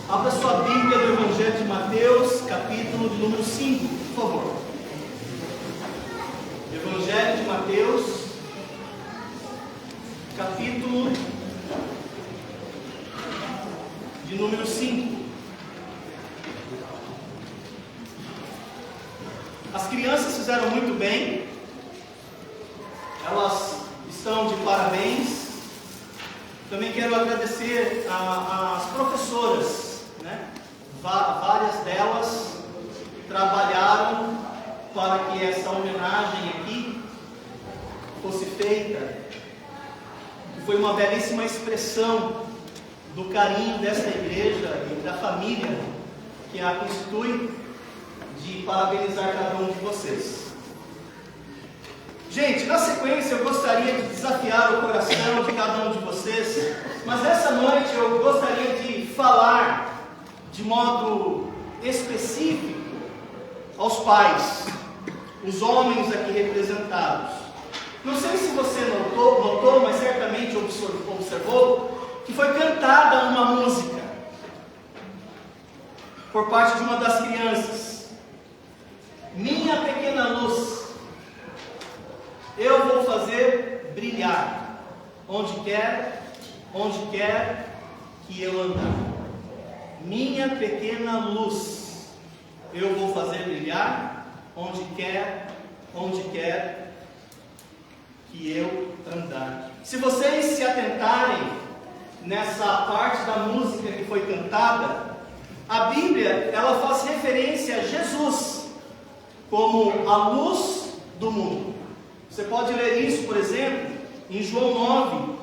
Abra sua Bíblia do Evangelho de Mateus, capítulo de número 5, por favor. Evangelho de Mateus, capítulo de número 5. As crianças fizeram muito bem, elas estão de parabéns. Também quero agradecer às professoras, né? Várias delas trabalharam para que essa homenagem aqui fosse feita. E foi uma belíssima expressão do carinho desta igreja e da família que a constitui, de parabenizar cada um de vocês. Gente, na sequência eu gostaria de desafiar o coração de cada um de vocês, mas essa noite eu gostaria de falar de modo específico aos pais, os homens aqui representados. Não sei se você notou, mas certamente observou que foi cantada uma música por parte de uma das crianças. Minha pequena luz, eu vou fazer brilhar onde quer que eu andar. Minha pequena luz, eu vou fazer brilhar onde quer que eu andar. Se vocês se atentarem nessa parte da música que foi cantada, a Bíblia, ela faz referência a Jesus como a luz do mundo. Você pode ler isso, por exemplo, em João 9,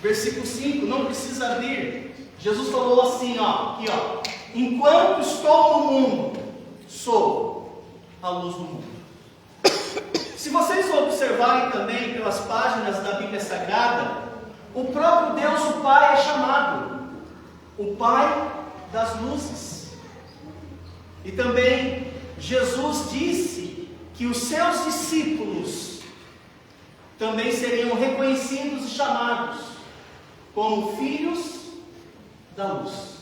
versículo 5, não precisa abrir. Jesus falou assim, aqui, enquanto estou no mundo, sou a luz do mundo. Se vocês observarem também pelas páginas da Bíblia Sagrada, o próprio Deus, o Pai, é chamado o Pai das luzes. E também Jesus disse que os seus discípulos também seriam reconhecidos e chamados como filhos da luz.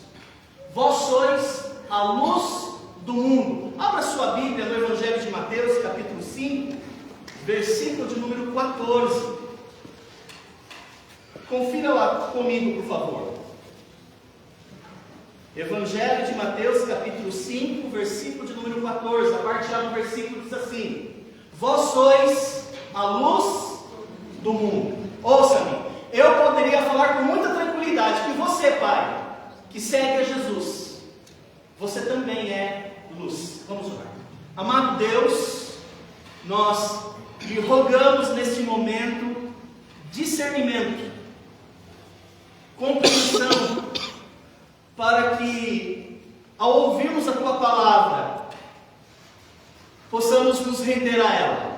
Vós sois a luz do mundo. Abra sua Bíblia no Evangelho de Mateus, capítulo 5, versículo de número 14. Confira lá comigo, por favor. Evangelho de Mateus, capítulo 5, versículo de número 14. A parte A do versículo diz assim: vós sois a luz do mundo. Ouça-me, eu poderia falar com muita tranquilidade que você, pai, que segue a Jesus, você também é luz. Vamos orar. Amado Deus, nós lhe rogamos neste momento discernimento, compreensão, para que, ao ouvirmos a tua palavra, possamos nos render a ela.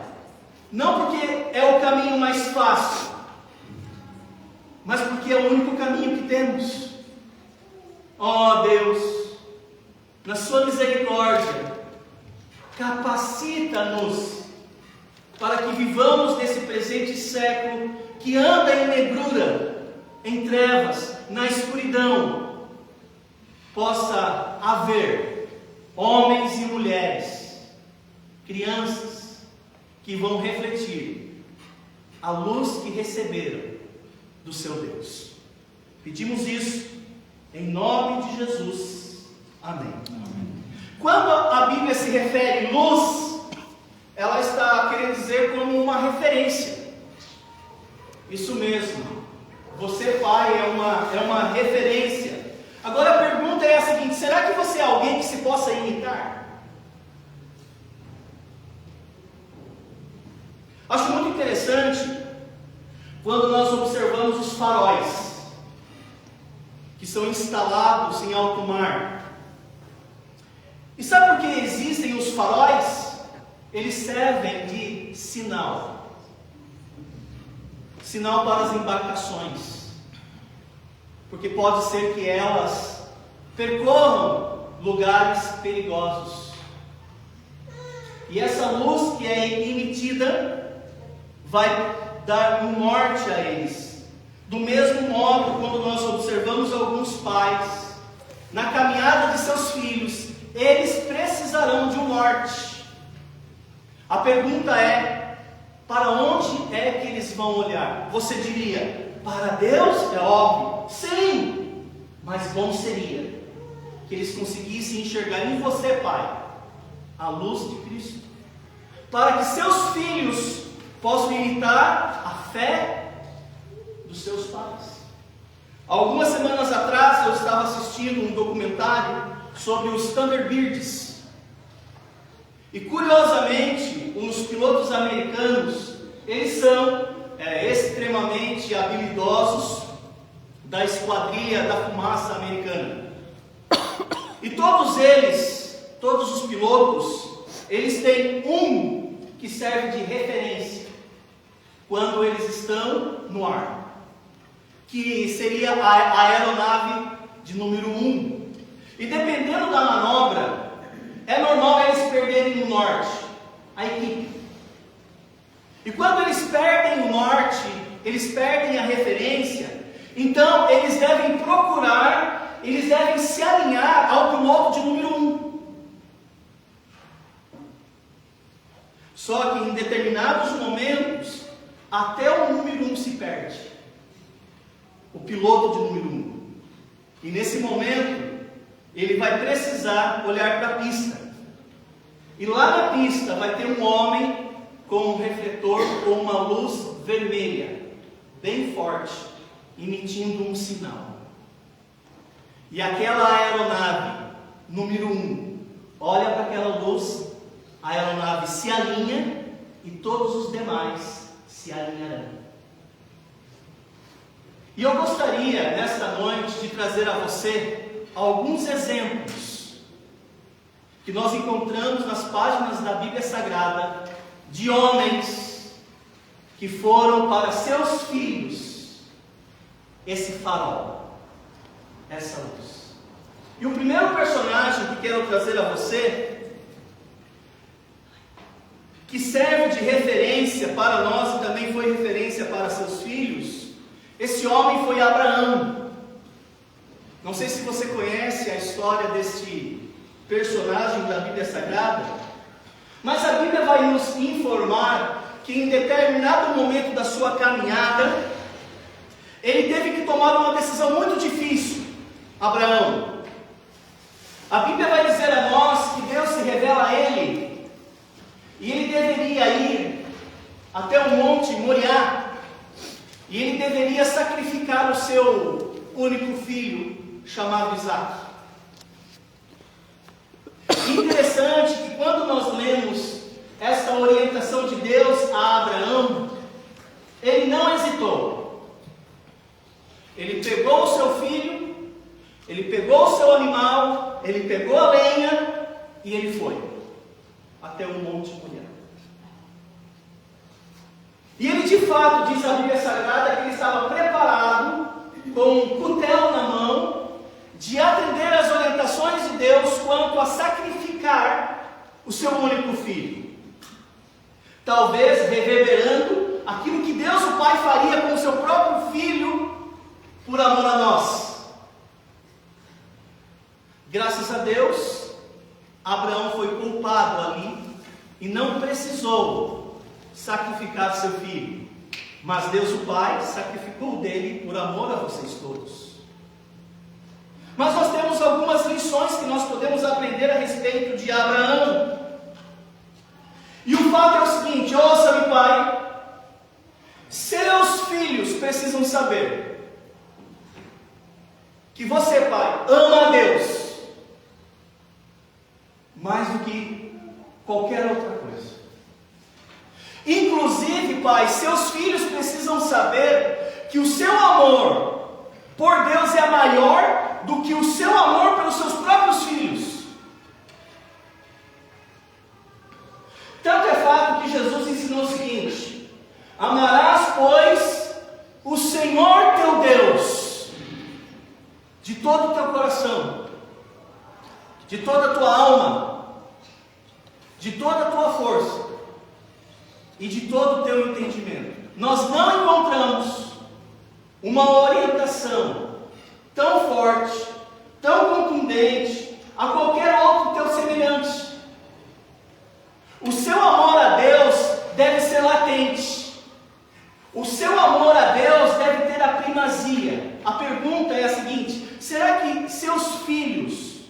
Não porque é o caminho mais fácil, mas porque é o único caminho que temos. Ó Deus, na sua misericórdia, capacita-nos para que vivamos nesse presente século que anda em negrura, em trevas, na escuridão. Possa haver homens e mulheres, crianças, que vão refletir a luz que receberam do seu Deus. Pedimos isso em nome de Jesus. Amém. Amém. Quando a Bíblia se refere luz, ela está querendo dizer como uma referência. Isso mesmo. Você, pai, é uma referência. Agora a pergunta é a seguinte: será que você é alguém que se possa imitar? Acho muito interessante quando nós observamos os faróis que são instalados em alto mar. E sabe por que existem os faróis? Eles servem de sinal. Sinal para as embarcações. Porque pode ser que elas percorram lugares perigosos. E essa luz que é emitida vai dar um norte a eles. Do mesmo modo, quando nós observamos alguns pais na caminhada de seus filhos, eles precisarão de um norte. A pergunta é: para onde é que eles vão olhar? Você diria, para Deus? É óbvio. Sim, mas bom seria que eles conseguissem enxergar em você, Pai, a luz de Cristo, para que seus filhos possam imitar a fé dos seus pais. Algumas semanas atrás eu estava assistindo um documentário sobre os Thunderbirds. E curiosamente, os pilotos americanos, eles são extremamente habilidosos da esquadrilha da fumaça americana. E todos eles, todos os pilotos, eles têm um que serve de referência quando eles estão no ar, que seria a aeronave de número 1. E dependendo da manobra, é normal eles perderem o norte, a equipe. E quando eles perdem o norte, eles perdem a referência, então eles devem procurar, eles devem se alinhar ao piloto de número 1. Só que em determinados momentos, até o número 1 se perde. O piloto de número 1. E nesse momento, ele vai precisar olhar para a pista. E lá na pista vai ter um homem com um refletor com uma luz vermelha, bem forte, emitindo um sinal. E aquela aeronave, número 1, olha para aquela luz, a aeronave se alinha e todos os demais se alinharão. E eu gostaria, nesta noite, de trazer a você alguns exemplos que nós encontramos nas páginas da Bíblia Sagrada de homens que foram para seus filhos esse farol, essa luz. E o primeiro personagem que quero trazer a você, que serve de referência para nós e também foi referência para seus filhos, esse homem foi Abraão. Não sei se você conhece a história deste personagem da Bíblia Sagrada, mas a Bíblia vai nos informar que em determinado momento da sua caminhada, ele teve que tomar uma decisão muito difícil, Abraão. A Bíblia vai dizer a nós que Deus se revela a ele, e ele deveria ir até o monte Moriá, e ele deveria sacrificar o seu único filho, chamado Isaque. Interessante que quando nós lemos esta orientação de Deus a Abraão, ele não hesitou. Ele pegou o seu filho, ele pegou o seu animal, ele pegou a lenha e ele foi até o monte Moriá. E ele de fato, diz a Bíblia Sagrada, que ele estava preparado, com um cutelo na mão, de atender às orientações de Deus quanto a sacrificar o seu único filho. Talvez reverberando aquilo que Deus o Pai faria com o seu próprio filho, por amor a nós. Graças a Deus, Abraão foi poupado ali e não precisou sacrificar seu filho, mas Deus o Pai sacrificou dele por amor a vocês todos. Mas nós temos algumas lições que nós podemos aprender a respeito de Abraão. E o fato é o seguinte: ouça-me, Pai, seus filhos precisam saber que você, Pai, ama a Deus mais do que qualquer outra coisa. Inclusive, Pai, seus filhos precisam saber que o seu amor por Deus é maior do que o seu amor pelos seus próprios filhos. Tanto é fato que Jesus ensinou o seguinte: amarás, pois, o Senhor teu Deus de todo o teu coração, de toda a tua alma, de toda a tua força e de todo o teu entendimento. Nós não encontramos uma orientação tão forte, tão contundente, descendente, a qualquer outro teu semelhante. O seu amor a Deus deve ser latente. O seu amor a Deus deve ter a primazia. A pergunta é a seguinte: será que seus filhos,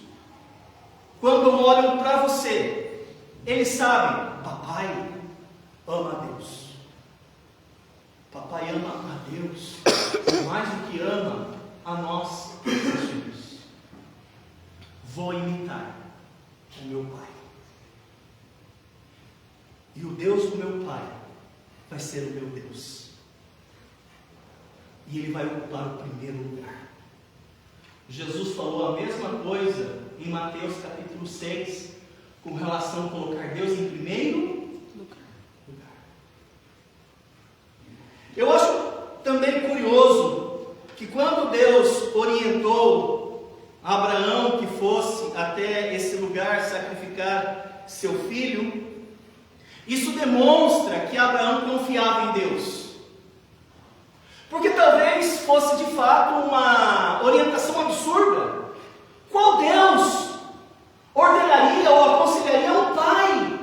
quando olham para você, eles sabem, papai ama a Deus. Papai ama a Deus mais do que ama a nós, seus filhos. Vou imitar o meu pai. E o Deus do meu pai vai ser o meu Deus. E ele vai ocupar o primeiro lugar. Jesus falou a mesma coisa em Mateus capítulo 6, com relação a colocar Deus em primeiro lugar. Eu acho também curioso que quando Deus orientou Abraão que fosse até esse lugar sacrificar seu filho, isso demonstra que Abraão confiava em Deus. Porque talvez fosse de fato uma orientação absurda. Qual Deus ordenaria ou aconselharia um pai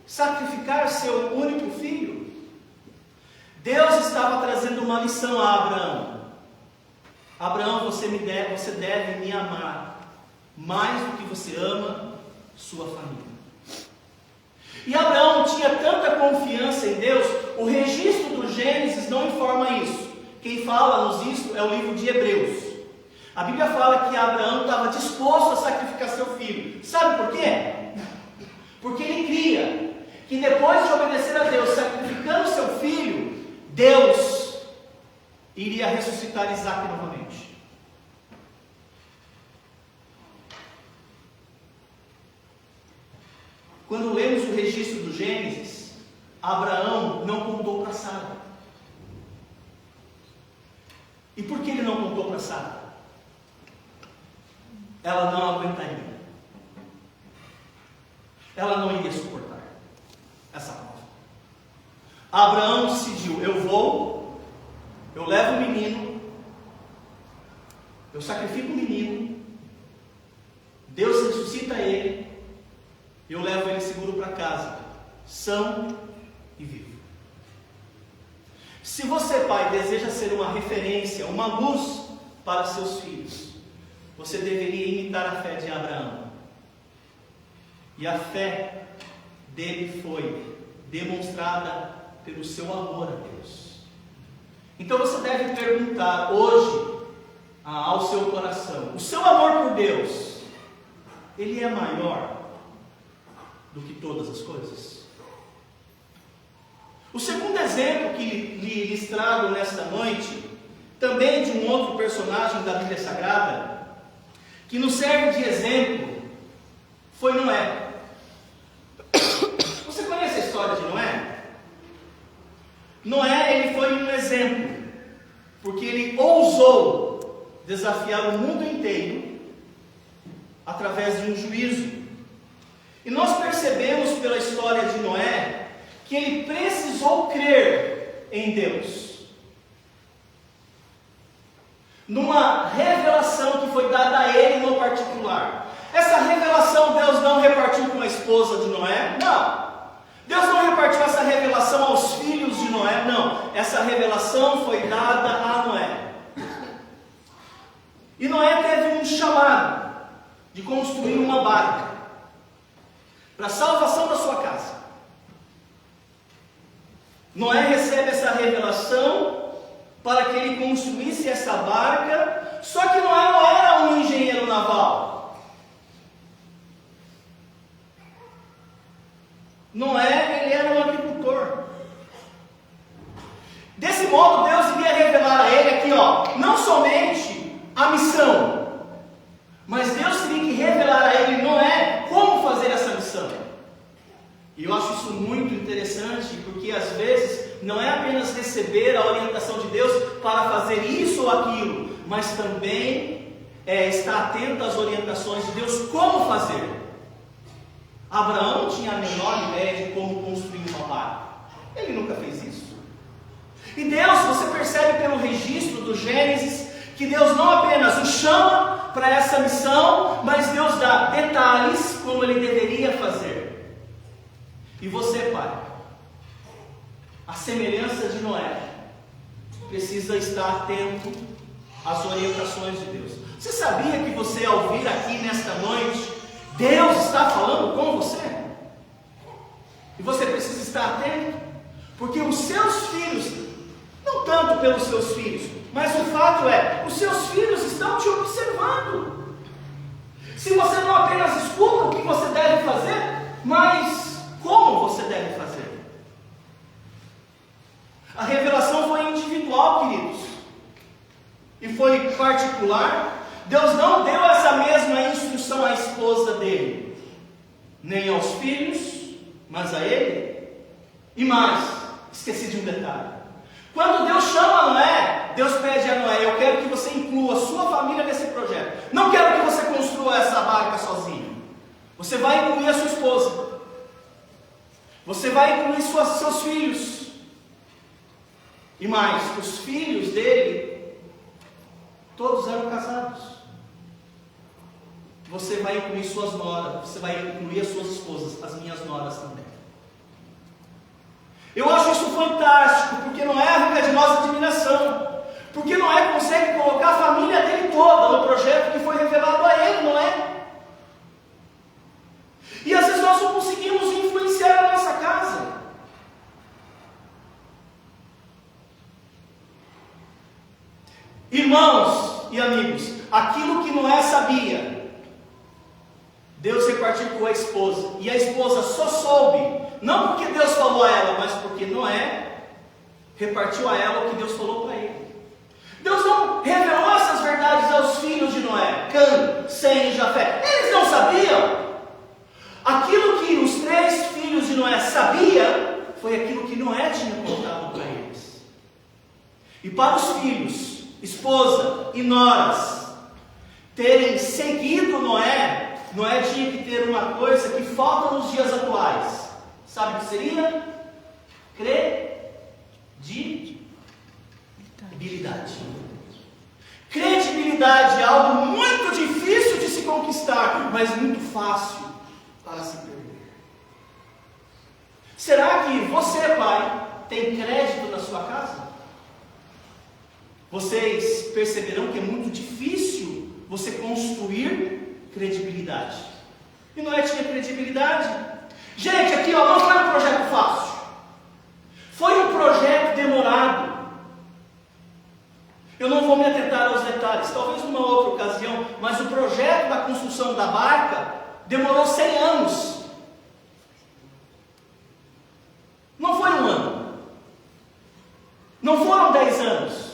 sacrificar seu único filho? Deus estava trazendo uma lição a Abraão. Abraão, você deve me amar mais do que você ama sua família. E Abraão tinha tanta confiança em Deus, o registro do Gênesis não informa isso. Quem fala-nos isso é o livro de Hebreus. A Bíblia fala que Abraão estava disposto a sacrificar seu filho. Sabe por quê? Porque ele cria que depois de obedecer a Deus, sacrificando seu filho, Deus iria ressuscitar Isaac novamente. Quando lemos o registro do Gênesis, Abraão não contou para Sara. E por que ele não contou para Sara? Ela não aguentaria. Ela não iria suportar essa prova. Abraão decidiu: eu levo o menino, eu sacrifico o menino, Deus ressuscita ele, eu levo ele seguro para casa, são e vivo. Se você, pai, deseja ser uma referência, uma luz para seus filhos, você deveria imitar a fé de Abraão. E a fé dele foi demonstrada pelo seu amor a Deus. Então você deve perguntar hoje ao seu coração: o seu amor por Deus, ele é maior do que todas as coisas? O segundo exemplo que lhes trago nesta noite, também de um outro personagem da Bíblia Sagrada, que nos serve de exemplo, foi Noé. Você conhece a história de Noé? Noé, ele foi um exemplo, porque ele ousou desafiar o mundo inteiro através de um juízo. E nós percebemos pela história de Noé que ele precisou crer em Deus, numa revelação que foi dada a ele no particular. Essa revelação Deus não repartiu com a esposa de Noé, não. Deus não repartiu essa revelação aos filhos de Noé, não. Essa revelação foi dada a Noé. E Noé teve um chamado de construir uma barca para a salvação da sua casa. Noé recebe essa revelação para que ele construísse essa barca, só que Noé não era um engenheiro naval. Noé, ele era um agricultor. Desse modo, Deus iria revelar a ele aqui, não somente a missão, mas Deus teria que revelar a ele, Noé, como fazer essa missão. E eu acho isso muito interessante, porque às vezes não é apenas receber a orientação de Deus para fazer isso ou aquilo, mas também estar atento às orientações de Deus como fazer. Abraão não tinha a menor ideia de como construir uma barca. Ele nunca fez isso. E Deus, você percebe pelo registro do Gênesis, que Deus não apenas o chama para essa missão, mas Deus dá detalhes como ele deveria fazer. E você, pai, a semelhança de Noé, precisa estar atento às orientações de Deus. Você sabia que você, ao vir aqui nesta noite, Deus está falando com você? E você precisa estar atento, porque os seus filhos, não tanto pelos seus filhos, mas o fato é, os seus filhos estão te observando. Se você não apenas escuta o que você deve fazer, mas como você deve fazer. A revelação foi individual, queridos, e foi particular. Deus não deu essa mesma instrução à esposa dele, nem aos filhos, mas a ele. E mais, esqueci de um detalhe. Quando Deus chama Noé, Deus pede a Noé: eu quero que você inclua a sua família nesse projeto. Não quero que você construa essa barca sozinho. Você vai incluir a sua esposa. Você vai incluir seus filhos. E mais, os filhos dele, todos eram casados. Você vai incluir suas noras, você vai incluir as suas esposas, as minhas noras também. Eu acho isso fantástico, porque Noé arranca de nós admiração. Porque Noé consegue colocar a família dele toda no projeto que foi revelado a ele, não é? E às vezes nós não conseguimos influenciar a nossa casa. Irmãos e amigos, aquilo que Noé sabia, Deus repartiu com a esposa. E a esposa só soube, não porque Deus falou a ela, mas porque Noé repartiu a ela o que Deus falou para ele. Deus não revelou essas verdades aos filhos de Noé, Cã, Sem e Jafé. Eles não sabiam. Aquilo que os 3 filhos de Noé sabiam foi aquilo que Noé tinha contado para eles. E para os filhos, esposa e noras, terem seguido Noé, Noé tinha que ter uma coisa que falta nos dias atuais. Sabe o que seria? Credibilidade. Credibilidade é algo muito difícil de se conquistar, mas muito fácil para se perder. Será que você, pai, tem crédito na sua casa? Vocês perceberão que é muito difícil você construir credibilidade. E Noé tinha credibilidade. Gente, aqui não foi um projeto fácil. Foi um projeto demorado. Eu não vou me atentar aos detalhes, talvez numa outra ocasião, mas o projeto da construção da barca demorou 100 anos. Não foi 1 ano. Não foram 10 anos.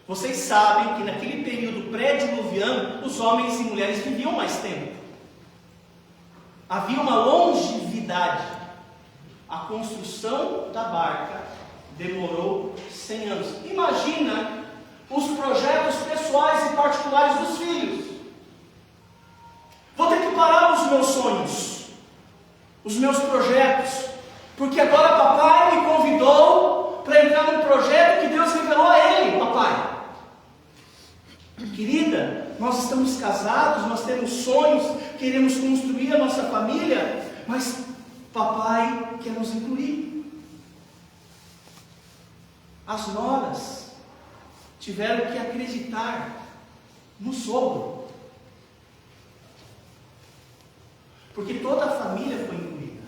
Vocês sabem que naquele período pré-diluviano, os homens e mulheres viviam mais tempo. Havia uma longevidade. A construção da barca demorou 100 anos. Imagina os projetos pessoais e particulares dos filhos. Vou ter que parar os meus sonhos, os meus projetos, porque agora papai me convidou para entrar num projeto que Deus revelou a ele, papai. Querida, nós estamos casados, nós temos sonhos, queremos construir a nossa família, mas papai quer nos incluir. As noras tiveram que acreditar no sogro, porque toda a família foi incluída.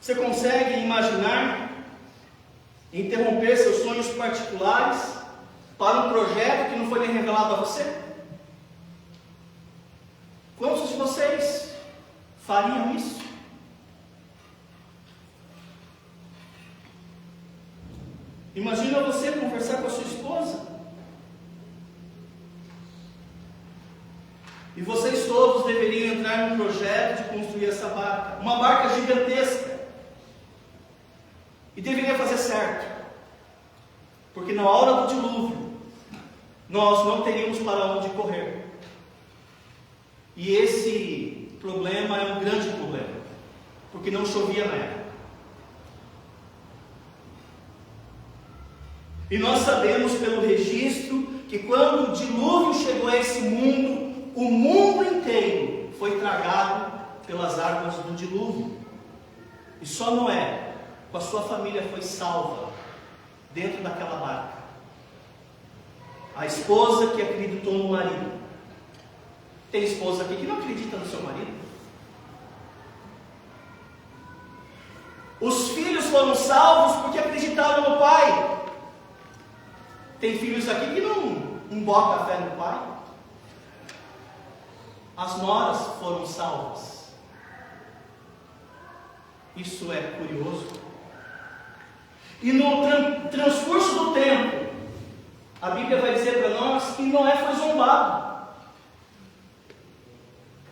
Você consegue imaginar interromper seus sonhos particulares para um projeto que não foi nem revelado a você? Quantos de vocês fariam isso? Imagina você conversar com a sua esposa e vocês todos deveriam entrar num projeto de construir essa barca, uma barca gigantesca, e deveria fazer certo, porque na hora do dilúvio nós não teríamos para onde correr. E esse problema é um grande problema, porque não chovia na época. E nós sabemos pelo registro que quando o dilúvio chegou a esse mundo, o mundo inteiro foi tragado pelas águas do dilúvio. E só Noé, com a sua família, foi salva dentro daquela barca. A esposa que acreditou no marido. Tem esposa aqui que não acredita no seu marido? Os filhos foram salvos porque acreditaram no pai. Tem filhos aqui que não botam a fé no pai. As noras foram salvas. Isso é curioso. E no transcurso do tempo, a Bíblia vai dizer para nós que Noé foi zombado.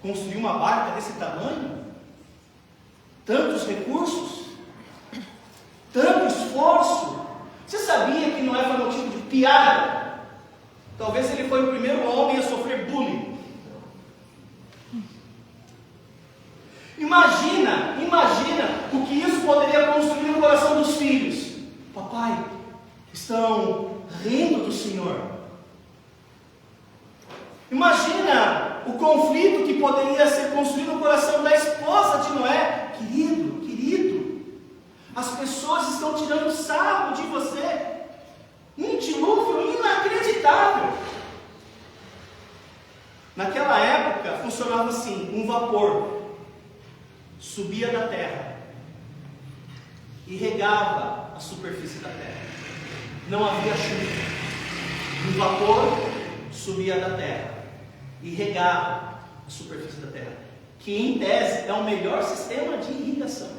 Construir uma barca desse tamanho, tantos recursos, tanto esforço. Você sabia que Noé foi motivo de piada? Talvez ele foi o primeiro homem a sofrer bullying. Imagina o que isso poderia construir no coração dos filhos. Papai, estão rindo do Senhor. Imagina o conflito que poderia ser construído no coração da esposa de Noé. Querido, as pessoas estão tirando sarro de você. Um dilúvio inacreditável. Naquela época funcionava assim: um vapor subia da terra e regava a superfície da terra. Não havia chuva. Um vapor subia da terra e regava a superfície da terra, que em tese é o melhor sistema de irrigação.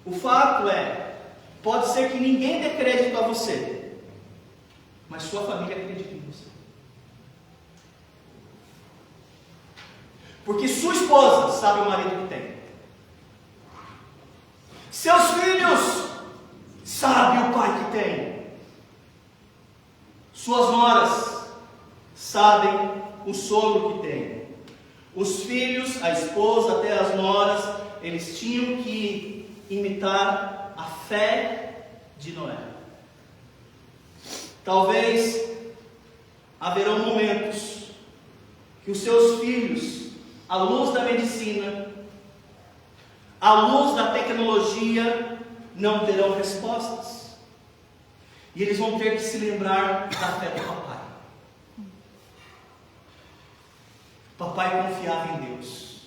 O fato é, pode ser que ninguém dê crédito a você, mas sua família acredita em você. Porque sua esposa sabe o marido que tem. Seus filhos sabem o pai que tem. Suas noras sabem o sogro que tem. Os filhos, a esposa, até as noras, eles tinham que imitar a fé de Noé. Talvez haverão momentos que os seus filhos, à luz da medicina, à luz da tecnologia, não terão respostas. E eles vão ter que se lembrar da fé do papai. Papai confiava em Deus.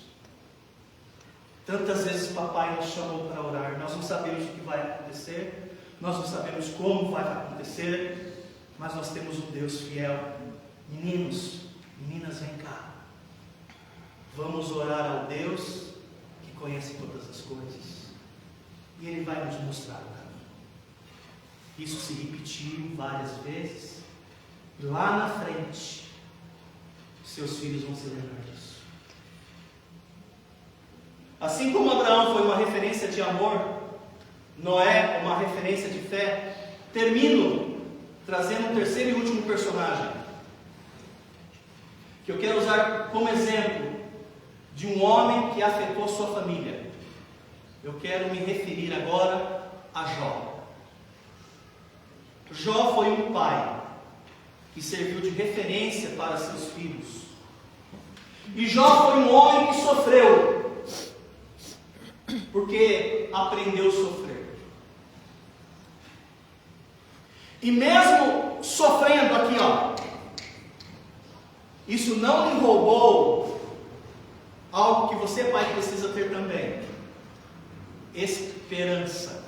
Tantas vezes papai nos chamou para orar. Nós não sabemos o que vai acontecer, nós não sabemos como vai acontecer, mas nós temos um Deus fiel. Meninos, meninas, vem cá. Vamos orar ao Deus que conhece todas as coisas. E Ele vai nos mostrar o caminho. Isso se repetiu várias vezes. E lá na frente, seus filhos vão se lembrar disso. Assim como Abraão foi uma referência de amor, Noé uma referência de fé, termino trazendo um terceiro e último personagem, que eu quero usar como exemplo de um homem que afetou sua família. Eu quero me referir agora a Jó. Jó foi um pai que serviu de referência para seus filhos. E Jó foi um homem que sofreu, porque aprendeu a sofrer. E mesmo sofrendo aqui, isso não lhe roubou algo que você, pai, precisa ter também: esperança.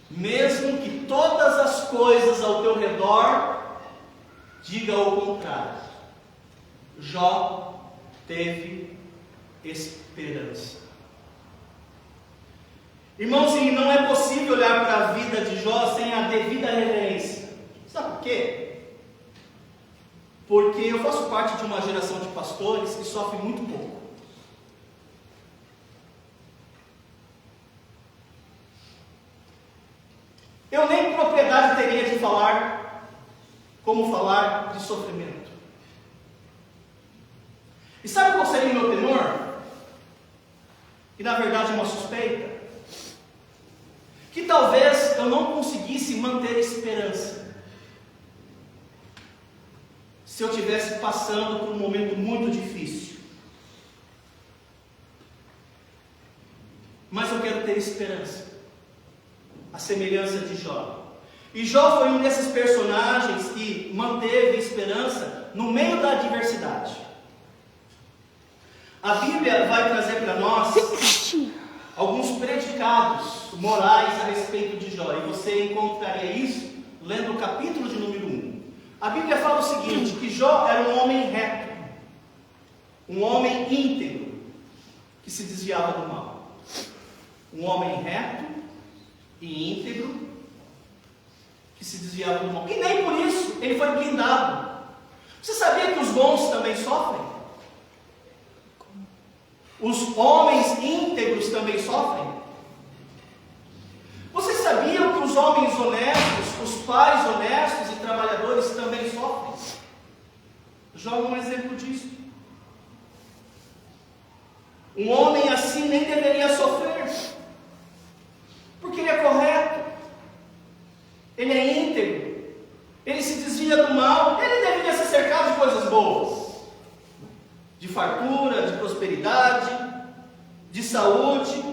Mesmo que todas as coisas ao teu redor digam o contrário, Jó teve esperança. Irmãos, e não é possível olhar para a vida de Jó sem a devida reverência. Sabe por quê? Porque eu faço parte de uma geração de pastores que sofre muito pouco. Eu nem propriedade teria de falar como falar de sofrimento. E sabe qual seria o meu temor? E na verdade é uma suspeita. que talvez eu não conseguisse manter a esperança se eu estivesse passando por um momento muito difícil. Mas eu quero ter esperança, a semelhança de Jó. E Jó foi um desses personagens que manteve esperança no meio da adversidade. A Bíblia vai trazer para nós alguns predicados morais a respeito de Jó. E você encontraria isso lendo o capítulo de número 1. A Bíblia fala o seguinte, que Jó era um homem reto, um homem íntegro, que se desviava do mal. Um homem reto e íntegro, que se desviava do mal. E nem por isso ele foi blindado. Você sabia que os bons também sofrem? Os homens íntegros também sofrem? Vocês sabiam que os homens honestos, os pais honestos e trabalhadores também sofrem? Jó é um exemplo disso. Um homem assim nem deveria sofrer, porque ele é correto, ele é íntegro, ele se desvia do mal, ele deveria ser cercado de coisas boas, de fartura, de prosperidade, de saúde.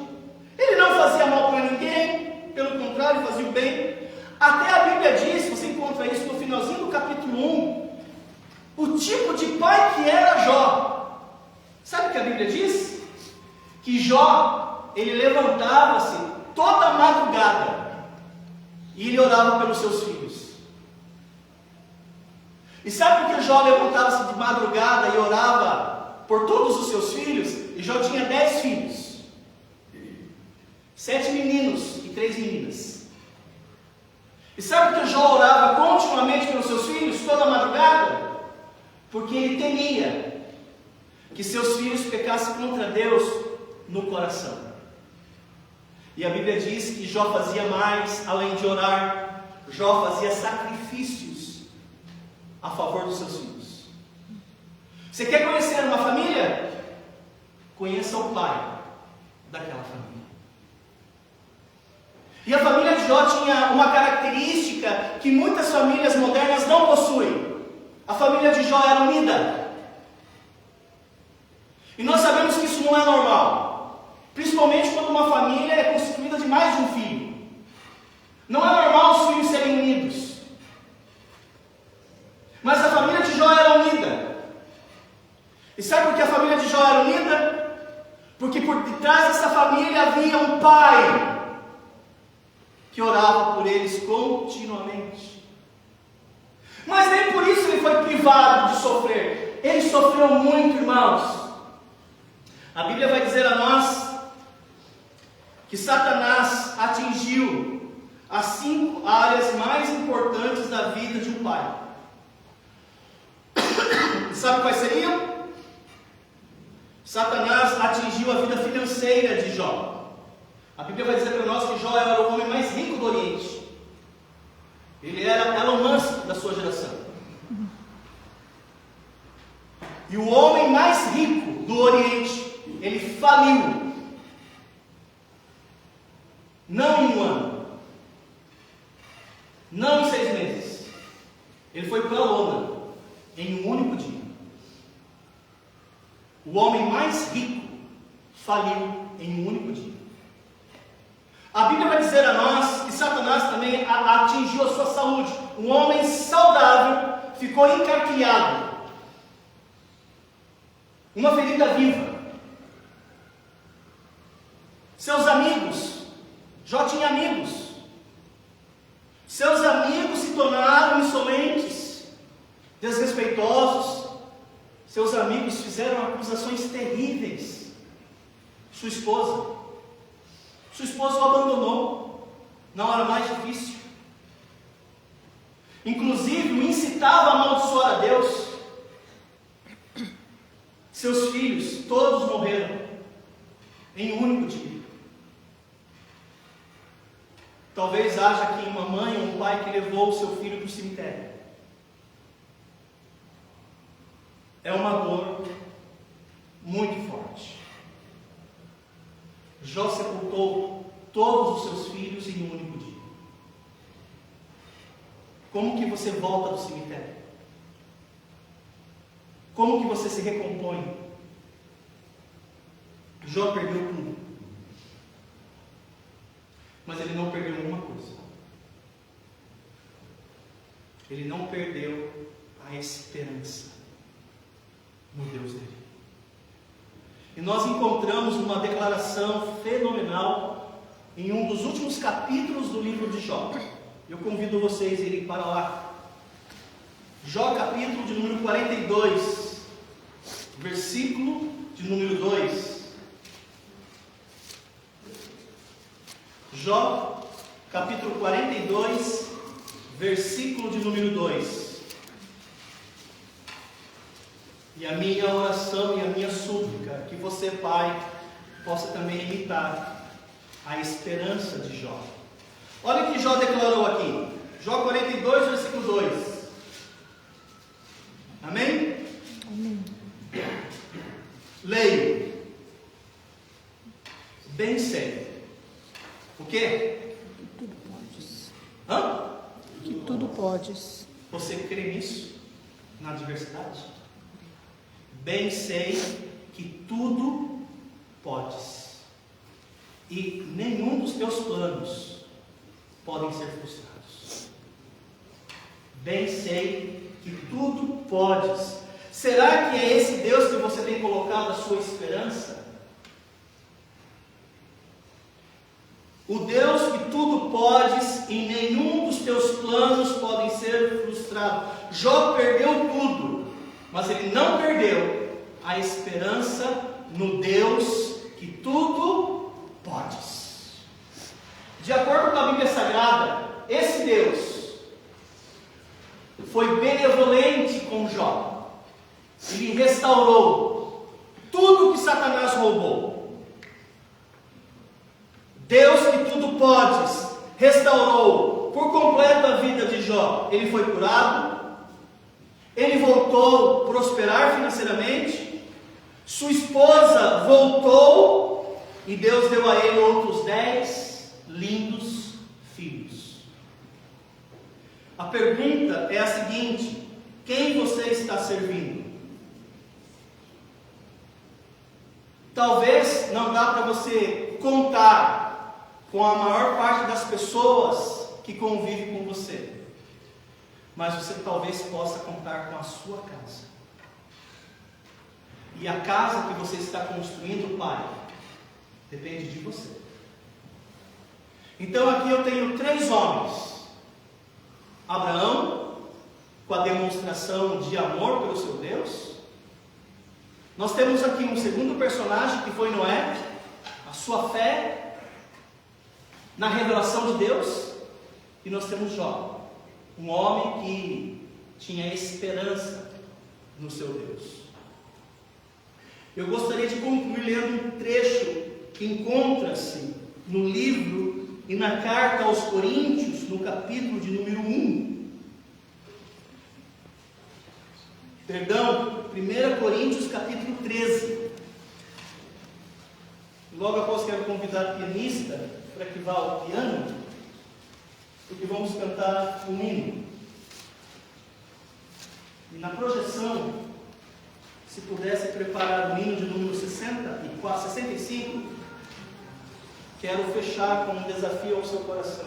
Ele não fazia mal para ninguém, pelo contrário, fazia o bem. Até a Bíblia diz, você encontra isso no finalzinho do capítulo 1, o tipo de pai que era Jó. Sabe o que a Bíblia diz? Que Jó, ele levantava-se toda madrugada e ele orava pelos seus filhos. E sabe por que Jó levantava-se de madrugada e orava por todos os seus filhos? E Jó tinha 10 filhos, 7 meninos e 3 meninas. E sabe por que Jó orava continuamente pelos seus filhos toda madrugada? Porque ele temia que seus filhos pecassem contra Deus no coração. E a Bíblia diz que Jó fazia mais, além de orar, Jó fazia sacrifícios a favor dos seus filhos. Você quer conhecer uma família? Conheça o pai daquela família. E a família de Jó tinha uma característica que muitas famílias modernas não possuem. A família de Jó era unida. E nós sabemos que isso não é normal, principalmente quando uma família é constituída de mais de um filho. Não é normal os filhos serem unidos. Mas a família de Jó era unida. E sabe por que a família de Jó era unida? Porque por detrás dessa família havia um pai que orava por eles continuamente. Mas nem por isso ele foi privado de sofrer. Ele sofreu muito, irmãos. A Bíblia vai dizer a nós que Satanás atingiu as 5 áreas mais importantes da vida de um pai. Sabe quais seriam? Satanás atingiu a vida financeira de Jó. A Bíblia vai dizer para nós que Jó era o homem mais rico do Oriente. Ele era Elon Musk da sua geração. E o homem mais rico do Oriente, ele faliu. Não em um ano, não em 6 meses. Ele foi para a lona em um único dia. O homem mais rico faliu em um único dia. A Bíblia vai dizer a nós que Satanás também atingiu a sua saúde. Um homem saudável ficou encarquilhado, uma ferida viva. Seus amigos, Jó tinha amigos. Seus amigos se tornaram insolentes, desrespeitosos. Seus amigos fizeram acusações terríveis. Sua esposa o abandonou na hora mais difícil. Inclusive o incitava a amaldiçoar a Deus. Seus filhos todos morreram em um único dia. Talvez haja aqui uma mãe ou um pai que levou o seu filho para o cemitério. É uma dor muito forte. Jó sepultou todos os seus filhos em um único dia. Como que você volta do cemitério? Como que você se recompõe? Jó perdeu tudo. Mas ele não perdeu uma coisa. Ele não perdeu a esperança no Deus dele. E nós encontramos uma declaração fenomenal em um dos últimos capítulos do livro de Jó. Eu convido vocês a irem para lá. Jó, capítulo de número 42, versículo de número 2. Jó, capítulo 42, versículo de número 2. E a minha oração e a minha súplica é que você, Pai, possa também imitar a esperança de Jó. Olha o que Jó declarou aqui. Jó 42, versículo 2. Amém? Amém. Leio. Bem sei. O quê? Que tudo podes. Hã? Que tudo podes. Você crê nisso? Na adversidade? Bem sei que tudo podes. E nenhum dos teus planos podem ser frustrados. Bem sei que tudo podes. Será que é esse Deus que você tem colocado a sua esperança? O Deus que tudo podes e nenhum dos teus planos podem ser frustrados. Jó perdeu tudo, mas ele não perdeu a esperança no Deus que tudo podes. De acordo com a Bíblia Sagrada, esse Deus foi benevolente com Jó. Ele restaurou tudo que Satanás roubou. Deus que tudo podes restaurou por completo a vida de Jó. Ele foi curado, ele voltou a prosperar financeiramente, sua esposa voltou e Deus deu a ele outros 10 lindos filhos. A pergunta é a seguinte: quem você está servindo? Talvez não dá para você contar com a maior parte das pessoas que convivem com você, mas você talvez possa contar com a sua casa. E a casa que você está construindo, Pai, depende de você. Então aqui eu tenho 3 homens. Abraão, com a demonstração de amor pelo seu Deus. Nós temos aqui um segundo personagem que foi Noé, a sua fé na revelação de Deus. E nós temos Jó, um homem que tinha esperança no seu Deus. Eu gostaria de concluir lendo um trecho que encontra-se no livro e na carta aos Coríntios, no capítulo de número 1. Perdão, 1 Coríntios capítulo 13. Logo após quero convidar o pianista para que vá ao piano, porque vamos cantar um hino. E na projeção, se pudesse preparar o hino de número 65, quero fechar com um desafio ao seu coração.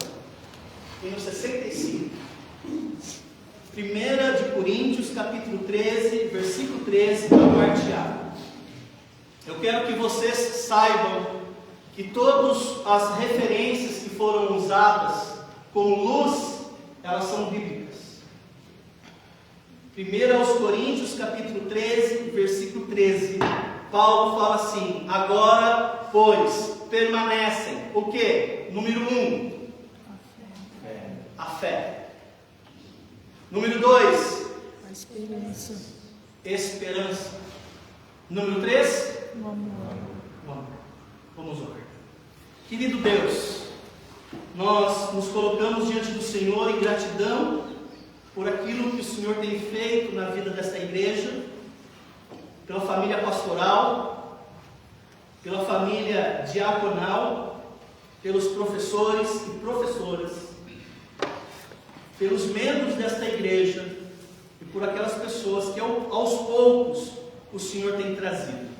Hino 65. 1 de Coríntios, capítulo 13, versículo 13, a parte A. Eu quero que vocês saibam que todas as referências que foram usadas como luz, elas são bíblicas. 1 aos Coríntios, capítulo 13, versículo 13. Paulo fala assim: agora, pois, permanecem, o que? Número 1, a fé. Número 2, A esperança. esperança. Número 3, O amor. o amor. Vamos orar. Querido Deus, nós nos colocamos diante do Senhor em gratidão por aquilo que o Senhor tem feito na vida desta igreja, pela família pastoral, pela família diaconal, pelos professores e professoras, pelos membros desta igreja e por aquelas pessoas que aos poucos o Senhor tem trazido.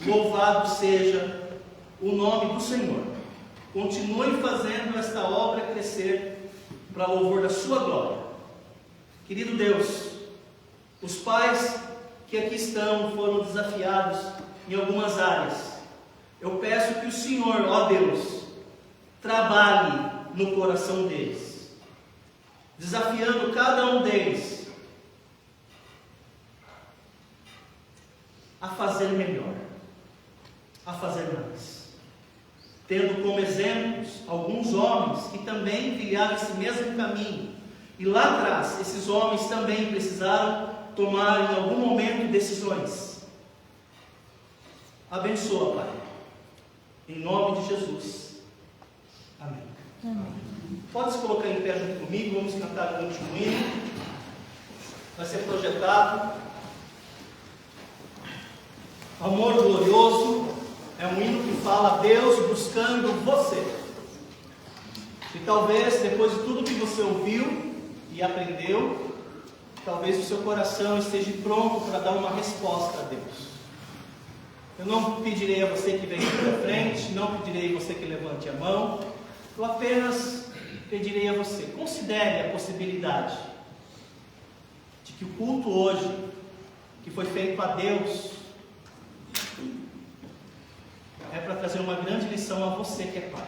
Louvado seja o nome do Senhor. Continue fazendo esta obra crescer para louvor da sua glória. Querido Deus, os pais que aqui estão foram desafiados em algumas áreas. Eu peço que o Senhor, ó Deus, trabalhe no coração deles, desafiando cada um deles a fazer melhor, a fazer mais, tendo como exemplos alguns homens que também trilharam esse mesmo caminho, e lá atrás esses homens também precisaram tomar em algum momento decisões. Abençoa, Pai, em nome de Jesus, amém. Pode se colocar em pé junto comigo, vamos cantar o último hino, vai ser projetado. Amor Glorioso é um hino que fala a Deus buscando você. E talvez depois de tudo que você ouviu e aprendeu, talvez o seu coração esteja pronto para dar uma resposta a Deus. Eu não pedirei a você que venha para frente, não pedirei a você que levante a mão, eu apenas pedirei a você, considere a possibilidade de que o culto hoje, que foi feito a Deus, é para trazer uma grande lição a você que é pai.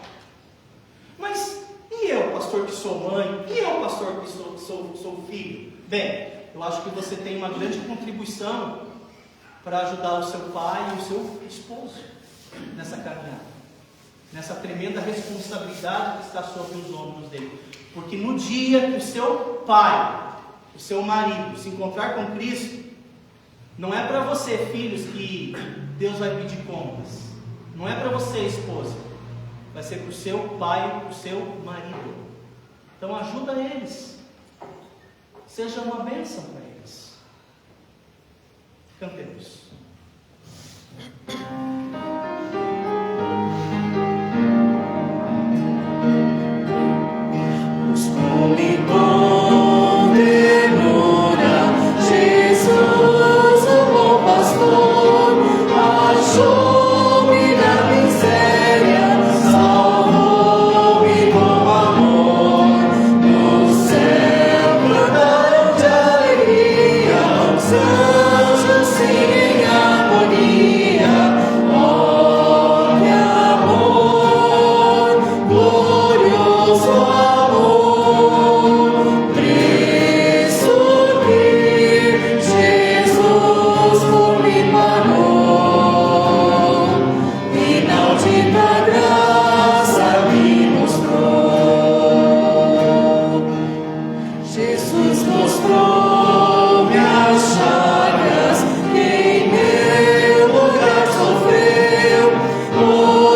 Mas e eu, pastor, que sou mãe? E eu, pastor, que sou filho? Bem, eu acho que você tem uma grande contribuição para ajudar o seu pai e o seu esposo nessa caminhada, nessa tremenda responsabilidade que está sobre os ombros dele. Porque no dia que o seu pai, o seu marido se encontrar com Cristo, não é para você, filhos, que Deus vai pedir contas. Não é para você, esposa. Vai ser para o seu pai, para o seu marido. Então ajuda eles. Seja uma bênção para eles. Cantemos. Busco-me com ternura, Jesus, o bom pastor, achou-me na miséria, salvou-me com amor. No céu cantaram de alegria, os anjos sim em harmonia. Oh, que amor, glorioso amor, Cristo que Jesus por mim parou, inaudita graça me mostrou. Jesus mostrou-me as chagas que em meu lugar sofreu,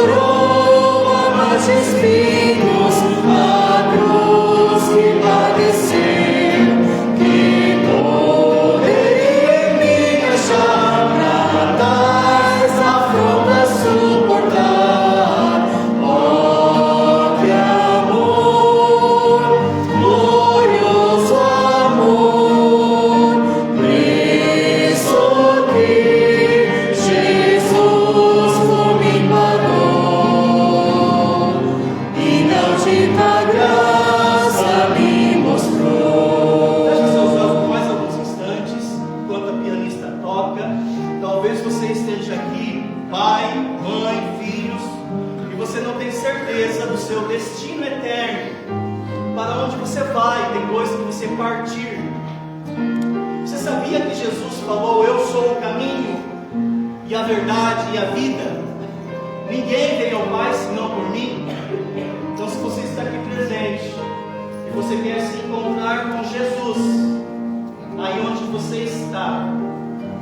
coroa de espinhos, a cruz que padeceu. Que poderia em mim achar pra tais afrontas suportar? Oh, que amor, glorioso amor, Cristo que Jesus por mim pagou, inaudita graça me mostrou. Feche seus olhos por mais alguns instantes, enquanto a pianista toca. Talvez você esteja aqui, pai, mãe, filhos, e você não tem certeza do seu destino eterno, para onde você vai depois que você partir. Você sabia que Jesus falou: eu sou o caminho e a verdade e a vida? Ninguém vem ao Pai senão por mim. Então, se você está aqui presente e você quer se encontrar com Jesus, aí onde você está,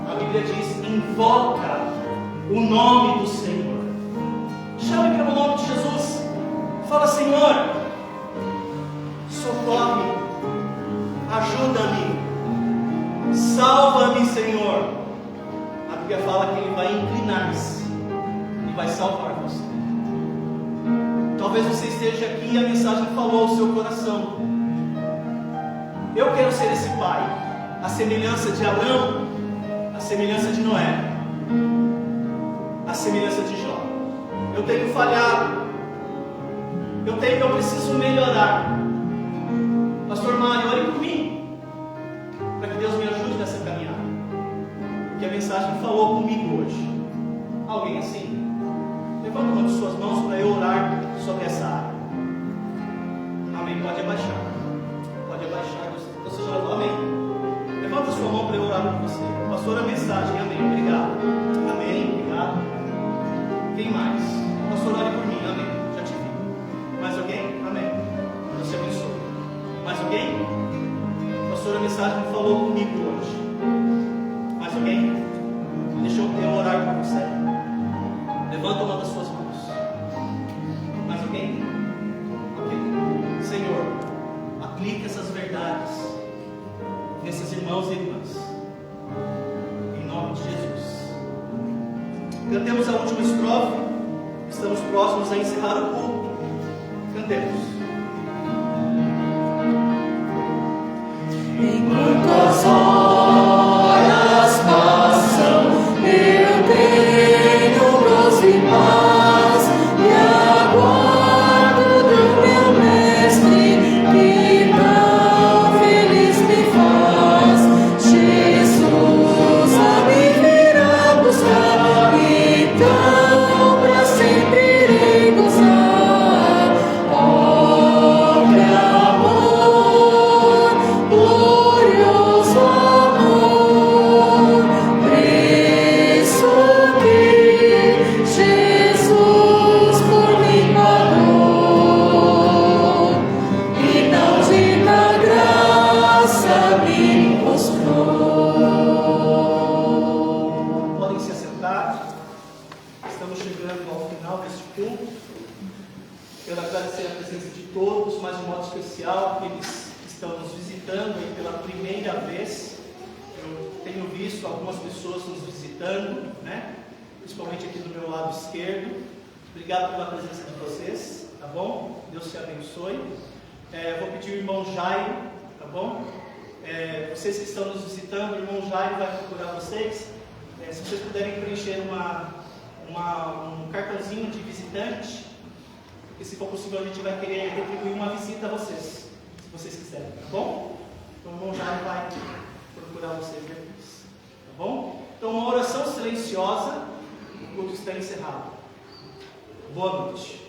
a Bíblia diz: invoca o nome do Senhor. Chame pelo nome de Jesus. Fala: Senhor, socorre, ajuda-me, salva-me, Senhor. A Bíblia fala que Ele vai inclinar-se e vai salvar você. Talvez você esteja aqui e a mensagem falou ao seu coração. Eu quero ser esse pai, a semelhança de Abraão, a semelhança de Noé, a semelhança de Jó. Eu tenho falhado, eu preciso melhorar. Pastor Mário, ore por mim, para que Deus me ajude nessa caminhada, porque a mensagem falou comigo hoje. Alguém assim? Levanta uma de suas mãos para eu orar sobre essa área. Amém. Pode abaixar. Pode abaixar. Você já falou amém. Levanta a sua mão para eu orar por você. Pastor, a mensagem. Amém. Obrigado. Amém. Obrigado. Quem mais? Pastor, ore por mim. Amém. Já te vi. Mais alguém? Amém. Deus te abençoe. Mais alguém? Pastor, a mensagem falou comigo hoje. Mais alguém? Deixa eu orar por você. Levanta uma das suas mãos. Mais alguém? Ok. Senhor, aplique essas verdades nesses irmãos e irmãs. Em nome de Jesus. Cantemos a última estrofe. Estamos próximos a encerrar o culto. Cantemos. Enquanto as horas passam, eu tenho gozo e paz, e aguardo do meu mestre, que tão feliz me faz. Jesus a me virá buscar, então pra sempre irei gozar. Oh, que amor, glorioso amor, preço que Jesus por mim pagou, e na divina graça me mostrou. Podem se assentar. Estamos chegando ao final deste culto. Quero agradecer a presença de todos, mas de modo especial aqueles que estão nos visitando aí pela primeira vez. Eu tenho visto algumas pessoas nos visitando, né? Principalmente aqui do meu lado esquerdo. Obrigado pela presença de vocês, tá bom? Deus te abençoe. Vou pedir o irmão Jairo, tá bom? Vocês que estão nos visitando, o irmão Jairo vai procurar vocês. Se vocês puderem preencher um cartãozinho de visitante, porque se for possível a gente vai querer retribuir uma visita a vocês, se vocês quiserem, tá bom? Então o irmão Jairo vai procurar vocês depois, tá bom? Então uma oração silenciosa, o culto está encerrado. Boa noite.